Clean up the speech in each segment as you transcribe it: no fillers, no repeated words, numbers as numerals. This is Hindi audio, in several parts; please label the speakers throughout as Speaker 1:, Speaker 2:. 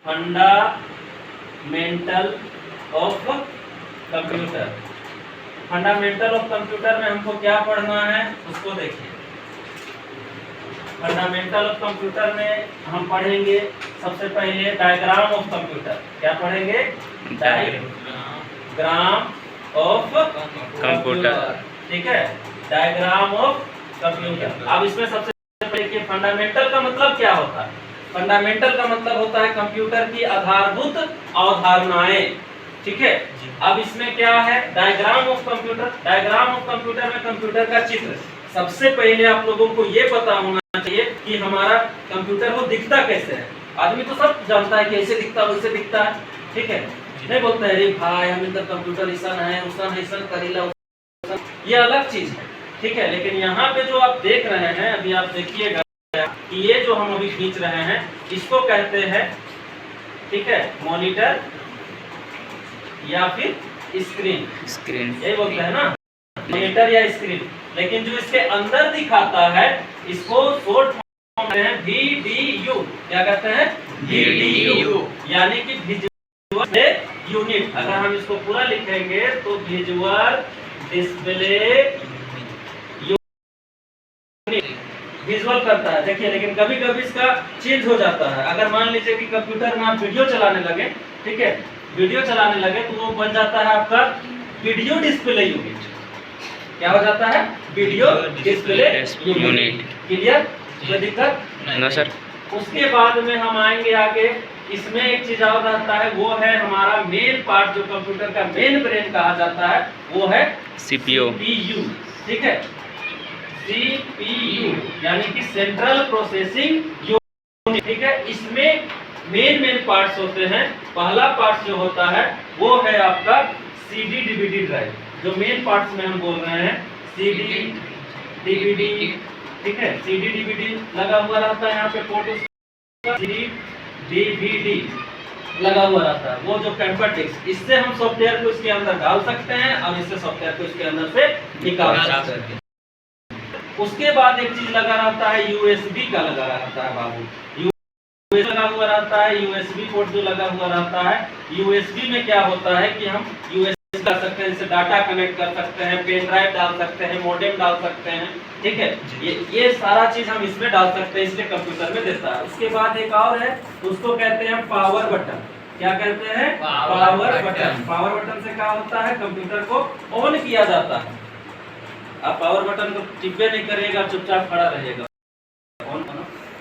Speaker 1: Fundamental of computer. Fundamental of computer में हमको क्या पढ़ना है उसको देखिए। फंडामेंटल ऑफ कंप्यूटर में हम पढ़ेंगे सबसे पहले डायग्राम ऑफ कंप्यूटर। क्या पढ़ेंगे? Diagram of computer. ठीक है, डायग्राम ऑफ कंप्यूटर। अब इसमें सबसे पहले फंडामेंटल का मतलब क्या होता है? फंडामेंटल का मतलब होता है कंप्यूटर की आधारभूत अवधारणाएं। ठीक है, अब इसमें क्या है? Diagram of computer. Diagram of computer में कंप्यूटर का चित्र। सबसे पहले आप लोगों को ये पता होना चाहिए कि हमारा कंप्यूटर वो दिखता कैसे है। आदमी तो सब जानता है कि ऐसे दिखता वैसे दिखता है। ठीक है, नहीं बोलते हैं अरे भाई हम इधर कंप्यूटर ऐसा है उसन ऐसा करीला, ये अलग चीज है। ठीक है, लेकिन यहाँ पे जो आप देख रहे हैं, अभी आप देखिएगा कि ये जो हम अभी खींच रहे हैं इसको कहते हैं, ठीक है, मॉनिटर या फिर स्क्रीन। यही बोलते हैं ना, मॉनिटर या स्क्रीन। लेकिन जो इसके अंदर दिखाता है इसको शॉर्ट फॉर्म में है VDU। क्या कहते हैं? VDU, यानी कि विजुअल यूनिट। अगर हम इसको पूरा लिखेंगे तो विजुअल डिस्प्ले विजुअल करता है। देखिए, लेकिन कभी कभी इसका चेंज हो जाता है। अगर मान लीजिए कि कंप्यूटर में आप वीडियो चलाने लगे, ठीक है, वीडियो चलाने लगे तो वो बन जाता है आपका वीडियो डिस्प्ले यूनिट। क्या हो जाता है? Video display unit. क्लियर? कोई दिक्कत?
Speaker 2: ना सर।
Speaker 1: उसके बाद में हम आएंगे आगे। इसमें एक चीज और रहता है, वो है हमारा मेन पार्ट, जो कंप्यूटर का मेन ब्रेन कहा जाता है, वो है
Speaker 2: CPU।
Speaker 1: ठीक है, CPU यानी कि सेंट्रल प्रोसेसिंग यूनिट। ठीक है, इसमें मेन पार्ट्स होते हैं। पहला पार्ट जो होता है वो है आपका CD DVD ड्राइव। जो मेन पार्ट्स में हम बोल रहे हैं CD DVD। ठीक है, CD DVD लगा हुआ रहता है यहाँ पे पोर्ट, CD DVD लगा हुआ रहता है। वो जो टेम्पर डिस्क, इससे हम सॉफ्टवेयर को इसके अंदर डाल सकते हैं और इससे सॉफ्टवेयर को इसके अंदर से निकाल सकते हैं। उसके बाद एक चीज लगा रहता है USB का लगा रहता है बाबू। USB लगा हुआ रहता है, USB पोर्ट जो लगा हुआ रहता है। USB में क्या होता है कि हम USB कर सकते हैं, इससे डाटा कनेक्ट कर सकते हैं, पेन ड्राइव डाल सकते हैं, मॉडेम डाल सकते हैं। ठीक है, ये सारा चीज हम इसमें डाल सकते हैं, इसलिए कंप्यूटर में देता है। उसके बाद एक और है, उसको कहते हैं पावर बटन। क्या कहते हैं? Power button. पावर बटन से क्या होता है? कंप्यूटर को ऑन किया जाता है। आप पावर बटन को टिपे नहीं करिएगा, चुपचाप खड़ा रहिएगा।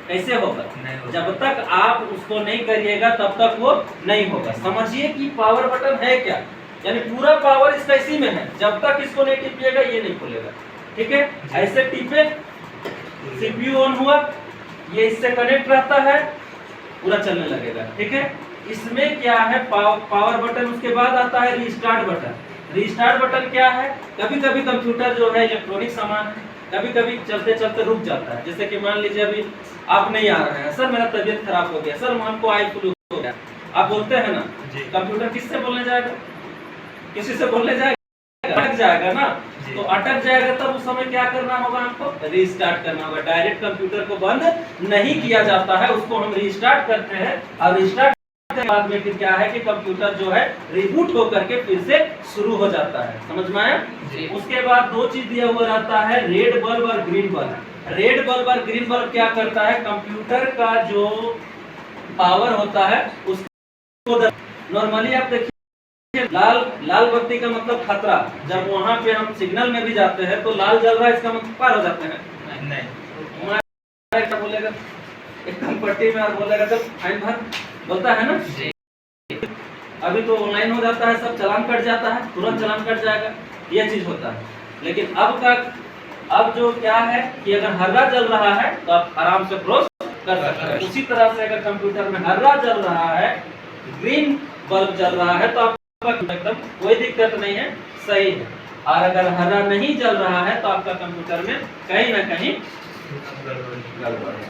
Speaker 1: कैसे होगा? जब तक आप उसको नहीं करिएगा तब तक वो नहीं होगा। समझिए कि पावर बटन है क्या, यानी पूरा पावर इसका इसी में है। जब तक इसको नहीं टिपिएगा ये नहीं खुलेगा। ठीक है, ऐसे टिपे, CPU ऑन हुआ, ये इससे कनेक्ट रहता है, पूरा चलने लगेगा। ठीक है, इसमें क्या है? Power button. उसके बाद आता है रीस्टार्ट बटन। रीस्टार्ट बटन क्या है? कभी कभी कंप्यूटर जो है इलेक्ट्रॉनिक सामान है, कभी कभी चलते चलते रुक जाता है। जैसे कि मान लीजिए अभी आप नहीं आ रहे हैं, सर मेरा तबीयत खराब हो गया, सर हमको आई फ्लू हो गया। आप बोलते हैं ना, कंप्यूटर किससे बोलने जाएगा? किसी से बोलने जाएगा? अटक जाएगा ना। तो अटक जाएगा तब उस समय क्या करना होगा? हमको रीस्टार्ट करना होगा। डायरेक्ट कंप्यूटर को बंद नहीं किया जाता है, उसको हम रीस्टार्ट करते हैं। और रीस्टार्ट के बाद में फिर क्या है कि कंप्यूटर जो है रिबूट होकर के फिर से शुरू हो जाता है। समझ में आया? उसके बाद दो चीज दिया हुआ रहता है, रेड बल्ब और ग्रीन बल्ब। रेड बल्ब और ग्रीन बल्ब क्या करता है? कंप्यूटर का जो पावर होता है उसको, नॉर्मली आप देखिए लाल बत्ती का मतलब खतरा। जब वहां पे हम सिग्नल में भी जाते हैं तो लाल जल रहा है, इसका मतलब पार हो जाते हैं। नहीं, बोलेगा एकदम पट्टी में और बोलेगा तो फाइन भर, बोलता है ना। अभी तो ऑनलाइन हो जाता है, सब चालान कट जाता है, तुरंत चालान कट जाएगा, ये चीज होता है। लेकिन अब जो क्या है कि अगर हर्रा जल रहा है तो आप आराम से क्रॉस कर सकते हैं। उसी तरह से अगर कंप्यूटर में हर्रा जल रहा है, ग्रीन बल्ब जल रहा है, तो आपका एकदम कोई दिक्कत नहीं है, सही है। और अगर हर्रा नहीं जल रहा है तो आपका कंप्यूटर में कहीं ना कहीं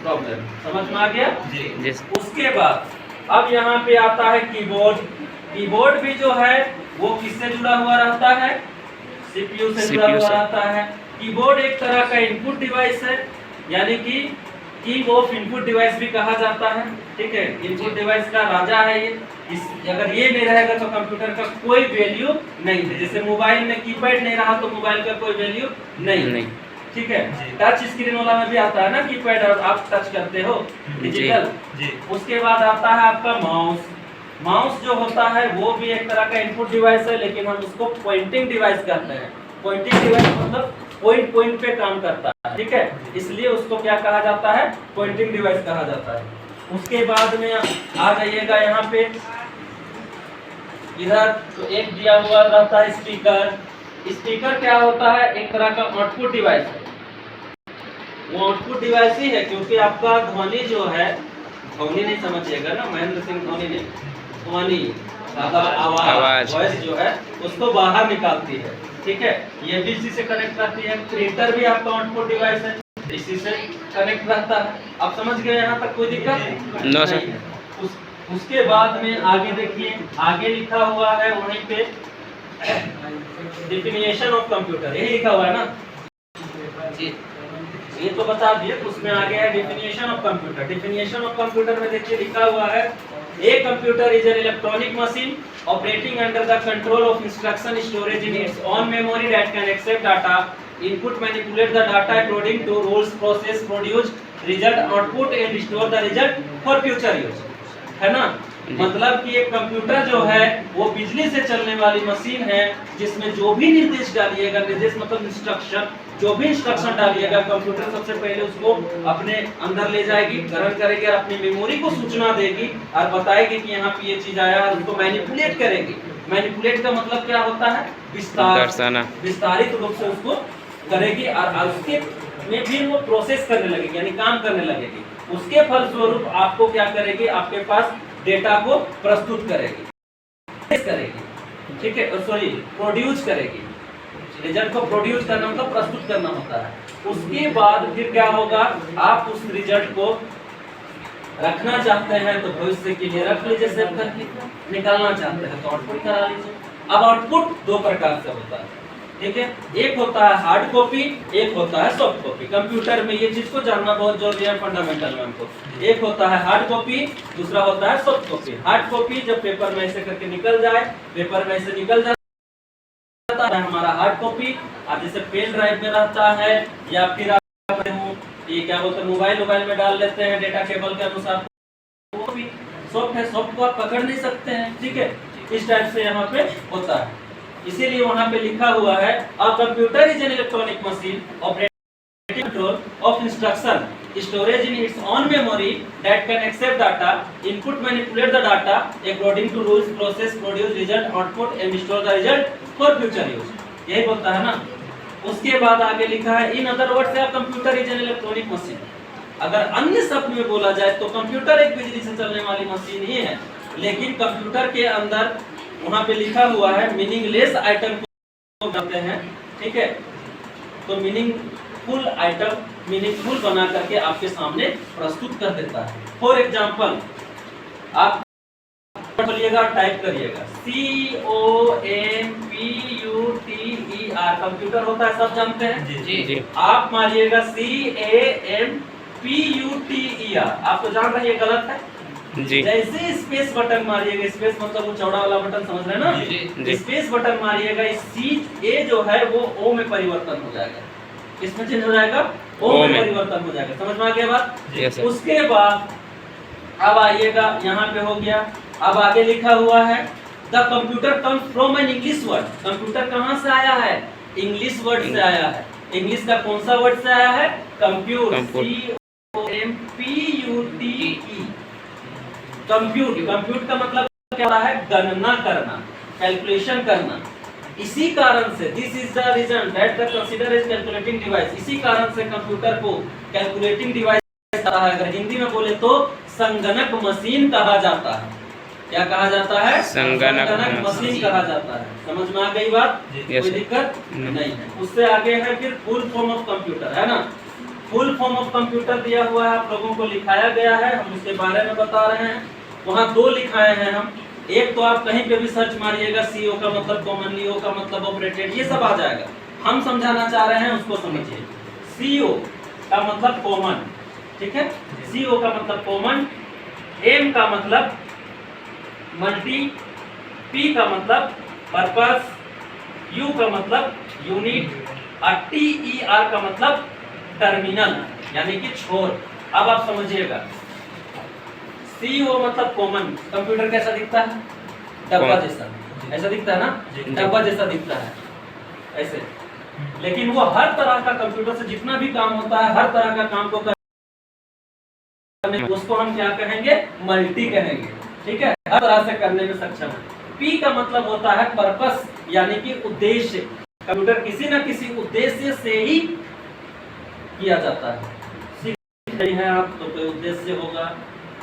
Speaker 1: प्रॉब्लम। समझ में आ गया? उसके बाद अब यहाँ पे आता है कीबोर्ड। कीबोर्ड भी जो है वो किससे जुड़ा हुआ रहता है? CPU से जुड़ा हुआ रहता है। कीबोर्ड एक तरह का इनपुट डिवाइस है, यानी कि की ऑफ इनपुट डिवाइस भी कहा जाता है। ठीक है, इनपुट डिवाइस का राजा है ये। अगर ये नहीं रहेगा तो कंप्यूटर का कोई वैल्यू नहीं है। जैसे मोबाइल में कीपैड नहीं रहा तो मोबाइल का कोई वैल्यू नहीं। ठीक है, टच स्क्रीन वाला में भी आता है ना कीपैड, और आप टच करते हो डिजिटल। उसके बाद आता है आपका माउस। माउस जो होता है वो भी एक तरह का इनपुट डिवाइस है, लेकिन हम उसको पॉइंटिंग डिवाइस कहते हैं। पॉइंटिंग डिवाइस मतलब पॉइंट पे काम करता है, ठीक है, इसलिए उसको क्या कहा जाता है, पॉइंटिंग डिवाइस कहा जाता है। उसके बाद में आ जाइएगा यहाँ पे, इधर तो एक दिया हुआ रहता है स्पीकर। स्पीकर क्या होता है, एक तरह का आउटपुट डिवाइस है। वो आउटपुट डिवाइस ही है, क्योंकि आपका ध्वनि जो है, ध्वनि नहीं समझिएगा ना, महेंद्र सिंह धोनी नहीं, ध्वनि आवाज वॉइस जो है उसको बाहर निकालती है। ठीक है, ये भी इसी से कनेक्ट करती है। प्रिंटर भी आपका आउटपुट डिवाइस है, इसी से कनेक्ट रहता है। आप समझ गए यहाँ तक, कोई दिक्कत
Speaker 2: नो सर।
Speaker 1: उसके बाद में आगे देखिए, आगे लिखा हुआ है वहीं पे डिफिनेशन ऑफ कंप्यूटर, यही लिखा हुआ है ना जी, ये तो बता दिए। उसमें आगे है definition of computer. Definition of computer में देखिए लिखा हुआ है, a computer is an electronic machine operating under the control of instruction storage in its own memory that can accept data, input, manipulate the data according to rules, process, produce result, output and store the result for future use, है ना। मतलब कि एक कंप्यूटर जो है वो बिजली से चलने वाली मशीन है, जिसमें जो भी निर्देश डालिएगा, निर्देश मतलब इंस्ट्रक्शन, जो भी इंस्ट्रक्शन डालिएगा कंप्यूटर सबसे पहले उसको अपने अंदर ले जाएगी, ग्रहण करेगी और अपनी मेमोरी को सूचना देगी और बताएगी कि यहाँ पे ये चीज आया, और उसको मैनिपुलेट करेगी। मैनिपुलेट का मतलब क्या होता है, विस्तारित रूप से उसको करेगी, और उसके में फिर वो प्रोसेस करने लगेगी, यानी काम करने लगेगी। उसके फलस्वरूप आपको क्या करेगी, आपके पास डेटा को प्रस्तुत करेगी, ठीक है, सॉरी प्रोड्यूस करेगी। रिजल्ट को प्रोड्यूस करना मतलब प्रस्तुत करना होता है। उसके बाद फिर क्या होगा, आप उस रिजल्ट को रखना चाहते हैं तो भविष्य के लिए रख लीजिए सेव करके, निकालना चाहते हैं तो आउटपुट करा लीजिए। अब आउटपुट दो प्रकार से होता है, ठीक है, एक होता है हार्ड कॉपी, एक होता है सॉफ्ट कॉपी। कंप्यूटर में ये चीज को जानना बहुत जरूरी है, फंडामेंटल में हमको। एक होता है हार्ड कॉपी, दूसरा होता है सॉफ्ट कॉपी। हार्ड कॉपी जब पेपर में ऐसे करके निकल जाए, पेपर में ऐसे निकल जाता है हमारा हार्ड कॉपी, और जैसे पेन ड्राइव में रहता है, या फिर आप ये क्या बोलते हैं मोबाइल में डाल लेते हैं डेटा केबल के अनुसार, वो भी सॉफ्ट है। सॉफ्ट को आप पकड़ नहीं सकते हैं, ठीक है, इस टाइप से यहाँ पे होता है। इसीलिए वहां पे लिखा हुआ है, a computer is an electronic machine operating control of instruction storage in its own memory that can accept data, input, manipulate the data according to rules, process, produce result, output and store the result for future use, यही बोलता है ना। उसके बाद आगे लिखा है, in other words computer is an electronic machine. अगर अन्य शब्द में बोला जाए तो कंप्यूटर एक बिजली से चलने वाली मशीन ही है, लेकिन कंप्यूटर के अंदर वहां पे लिखा हुआ है मीनिंगलेस आइटम को कहते हैं, ठीक है, तो मीनिंगफुल आइटम मीनिंगफुल बना करके आपके सामने प्रस्तुत कर देता है। फॉर एग्जांपल आप बोलिएगा, टाइप करिएगा COMPUTER, कंप्यूटर होता है, सब जानते हैं जी। आप मारिएगा CAMPUTER, आप तो जान रहे हैं गलत है जी। जैसे स्पेस बटन मारिएगा, स्पेस मतलब वो चौड़ा वाला बटन, समझ रहे हैं ना जी। स्पेस बटन मारिएगा, इस C जो है वो O में परिवर्तन हो जाएगा, इसमें चेंज हो जाएगा, O में परिवर्तन हो जाएगा। समझ में आ गया बात। उसके बाद अब आइएगा, यहाँ पे हो गया। अब आगे लिखा हुआ है, the computer comes from an English word. Computer कहाँ से आया है, इंग्लिश वर्ड से आया है। इंग्लिश का कौन सा वर्ड से आया है, कंप्यूट, COMPUTE, कंप्यूट। कंप्यूट का मतलब क्या होता है, गणना करना, कैलकुलेशन करना। इसी कारण से this is the reason that the consider as calculating device, इसी कारण से कंप्यूटर को कैलकुलेटिंग डिवाइस कहा है। अगर हिंदी में बोले तो संगणक मशीन कहा जाता है। क्या कहा जाता है, संगणक मशीन कहा जाता है। समझ में आ गई बात, कोई दिक्कत नहीं है। उससे आगे है फिर फुल फॉर्म ऑफ कंप्यूटर, है ना। फुल फॉर्म ऑफ कंप्यूटर दिया हुआ है, आप लोगों को लिखाया गया है, हम उसके बारे में बता रहे हैं। वहाँ दो लिखाए हैं हम, एक तो आप कहीं पे भी सर्च मारिएगा, CO का मतलब कॉमनली, O का मतलब ऑपरेटेड, ये सब आ जाएगा। हम समझाना चाह रहे हैं उसको समझिए। CO का मतलब कॉमन, ठीक है, CO का मतलब कॉमन, M का मतलब मल्टी, P का मतलब पर्पस, U का मतलब यूनिट और TER का मतलब टर्मिनल यानी कि छोर। अब आप समझिएगा, CO मतलब कॉमन। कंप्यूटर कैसा दिखता है? डब्बा जैसा, ऐसा दिखता है ना, डब्बा जैसा दिखता है ऐसे। लेकिन वो हर तरह का कंप्यूटर से जितना भी काम होता है, हर तरह का काम को करने, उसको हम क्या कहेंगे? मल्टी कहेंगे। ठीक है, हर तरह से करने में सक्षम है। P का मतलब होता है पर्पस यानी कि उद्देश्य। कंप्यूटर किसी न किसी उद्देश्य से ही किया जाता है। सीख रही हैं आप तो कोई उद्देश्य होगा,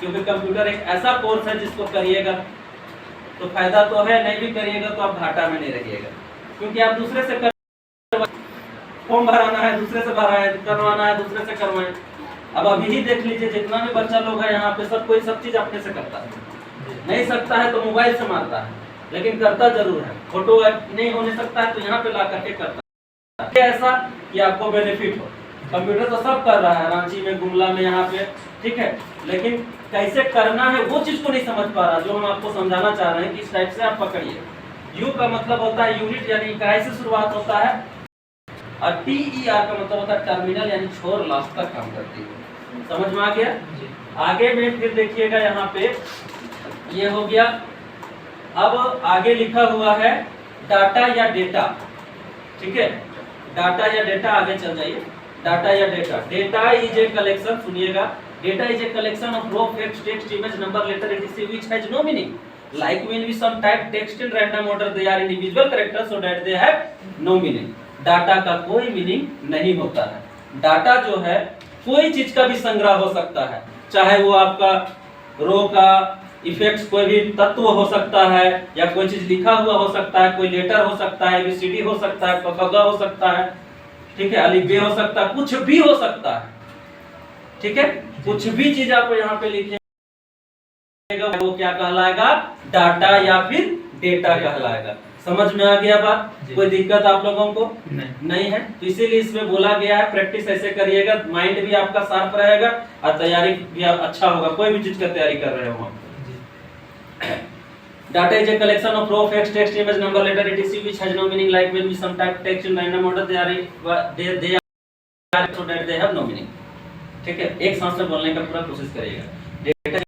Speaker 1: क्योंकि कंप्यूटर एक ऐसा कोर्स है जिसको करिएगा तो फायदा तो है, नहीं भी करिएगा तो आप घाटा में नहीं रहिएगा, क्योंकि आप दूसरे से फॉर्म भराना है, दूसरे से भराए, करवाना है, दूसरे से करवाएं। अब अभी ही देख लीजिए, जितना भी बच्चा लोग है यहाँ पे, सब कोई सब चीज अपने से करता है। नहीं सकता है तो मोबाइल से मारता है, लेकिन करता जरूर है। फोटो नहीं होने सकता है तो यहाँ पे ला करके करता है। ऐसा कि आपको बेनिफिट हो। कंप्यूटर तो सब कर रहा है, रांची में, गुमला में, यहाँ पे, ठीक है, लेकिन कैसे करना है वो चीज को नहीं समझ पा रहा, जो हम आपको समझाना चाह रहे हैं कि इस टाइप से आप पकड़िए। यू का मतलब होता है यूनिट यानी इकाई से शुरुआत होता है, और TER का मतलब होता है टर्मिनल यानी छोर, लास्ट तक काम करती है। समझ में आ गया? आगे में फिर देखिएगा, यहाँ पे ये हो गया। अब आगे लिखा हुआ है डाटा या डेटा। ठीक है, डाटा या डेटा, आगे चल जाइए। डाटा या data, data is a collection, सुनिएगा, data is a collection of raw facts, text, image, number, letter etc which has no meaning, like when we some type text in random order they are individual characters so that they have no meaning। Data का कोई मीनिंग नहीं होता है। डाटा जो है कोई चीज का भी संग्रह हो सकता है, चाहे वो आपका रो का इफेक्ट्स कोई भी तत्व हो सकता है, या कोई चीज लिखा हुआ हो सकता है, कोई लेटर हो सकता है, ABCD हो सकता है, क हो सकता है, ठीक है, अलिफ बे हो सकता है, कुछ भी हो सकता है। ठीक है, कुछ भी चीज आप यहाँ पे लिखिएगा वो क्या कहलाएगा? डाटा या फिर डेटा कहलाएगा। समझ में आ गया बात? कोई दिक्कत आप लोगों को नहीं है? तो इसीलिए इसमें बोला गया है प्रैक्टिस ऐसे करिएगा, माइंड भी आपका शार्प रहेगा और तैयारी भी अच्छा होगा, कोई भी चीज का तैयारी कर रहे हो आप। Data is a collection of raw facts, text, image, number, letter etc which has no meaning, like when we some type text in random order they are so that they have no meaning। ठीक है, एक सांस में बोलने का पूरा कोशिश करिएगा। डेटा